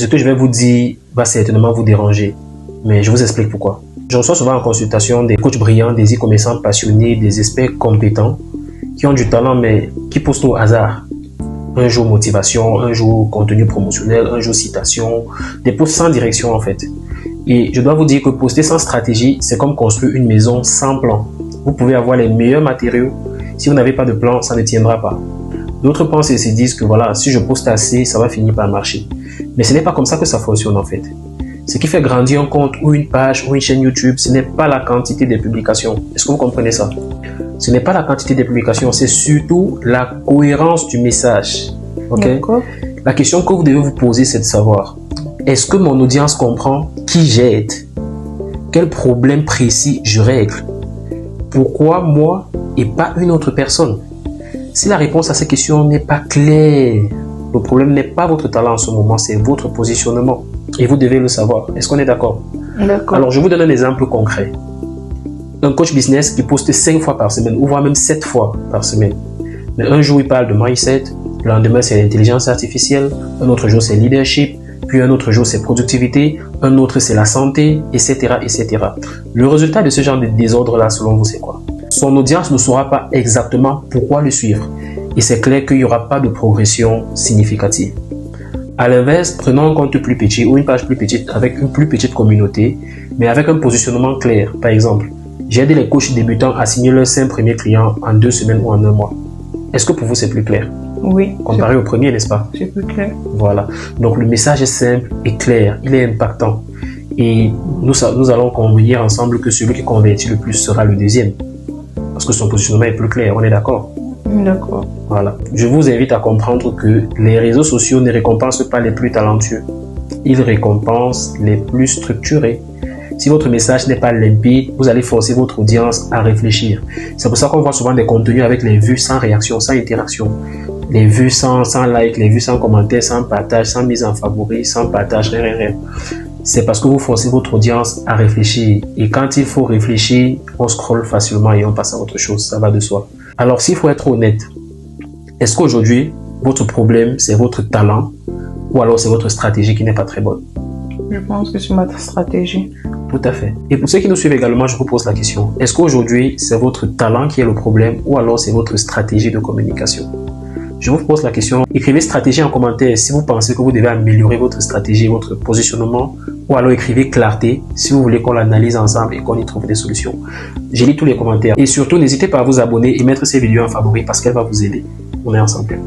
Ce que je vais vous dire va certainement vous déranger, mais je vous explique pourquoi. Je reçois souvent en consultation des coachs brillants, des e-commerçants passionnés, des experts compétents qui ont du talent mais qui posent tout au hasard. Un jour motivation, un jour contenu promotionnel, un jour citation, des posts sans direction en fait. Et je dois vous dire que poster sans stratégie, c'est comme construire une maison sans plan. Vous pouvez avoir les meilleurs matériaux, si vous n'avez pas de plan, ça ne tiendra pas. D'autres pensent et se disent que voilà, si je poste assez, ça va finir par marcher. Mais ce n'est pas comme ça que ça fonctionne en fait. Ce qui fait grandir un compte ou une page ou une chaîne YouTube, ce n'est pas la quantité des publications. Est-ce que vous comprenez ça? Ce n'est pas la quantité des publications, c'est surtout la cohérence du message. Okay? La question que vous devez vous poser, c'est de savoir, est-ce que mon audience comprend qui j'aide? Quel problème précis je règle? Pourquoi moi et pas une autre personne? Si la réponse à ces questions n'est pas claire, le problème n'est pas votre talent en ce moment, c'est votre positionnement. Et vous devez le savoir. Est-ce qu'on est d'accord? D'accord. Alors, je vous donne un exemple concret. Un coach business qui poste 5 fois par semaine, ou voire même 7 fois par semaine. Mais un jour, il parle de mindset, le lendemain, c'est l'intelligence artificielle, un autre jour, c'est leadership, puis un autre jour, c'est productivité, un autre, c'est la santé, etc., etc. Le résultat de ce genre de désordre-là, selon vous, c'est quoi? Son audience ne saura pas exactement pourquoi le suivre. Et c'est clair qu'il n'y aura pas de progression significative. À l'inverse, prenons un compte plus petit ou une page plus petite avec une plus petite communauté, mais avec un positionnement clair. Par exemple, j'ai aidé les coachs débutants à signer leurs 5 premiers clients en 2 semaines ou en 1 mois. Est-ce que pour vous, c'est plus clair? Oui. Comparé au premier, n'est-ce pas? C'est plus clair. Voilà. Donc, le message est simple et clair. Il est impactant. Et nous allons convenir ensemble que celui qui convertit le plus sera le deuxième. Parce que son positionnement est plus clair. On est d'accord? D'accord. Voilà. Je vous invite à comprendre que les réseaux sociaux ne récompensent pas les plus talentueux. Ils récompensent les plus structurés. Si votre message n'est pas limpide, vous allez forcer votre audience à réfléchir. C'est pour ça qu'on voit souvent des contenus avec les vues sans réaction, sans interaction. Les vues sans like, les vues sans commentaire, sans partage, sans mise en favori, sans partage, rien. C'est parce que vous forcez votre audience à réfléchir. Et quand il faut réfléchir, on scrolle facilement et on passe à autre chose. Ça va de soi. Alors, s'il faut être honnête, est-ce qu'aujourd'hui, votre problème, c'est votre talent ou alors c'est votre stratégie qui n'est pas très bonne? Je pense que c'est ma stratégie. Tout à fait. Et pour ceux qui nous suivent également, je vous pose la question. Est-ce qu'aujourd'hui, c'est votre talent qui est le problème ou alors c'est votre stratégie de communication? Je vous pose la question. Écrivez stratégie en commentaire si vous pensez que vous devez améliorer votre stratégie, votre positionnement, ou alors écrivez clarté si vous voulez qu'on l'analyse ensemble et qu'on y trouve des solutions. J'ai lu tous les commentaires. Et surtout, n'hésitez pas à vous abonner et mettre ces vidéos en favori parce qu'elle va vous aider. On est ensemble.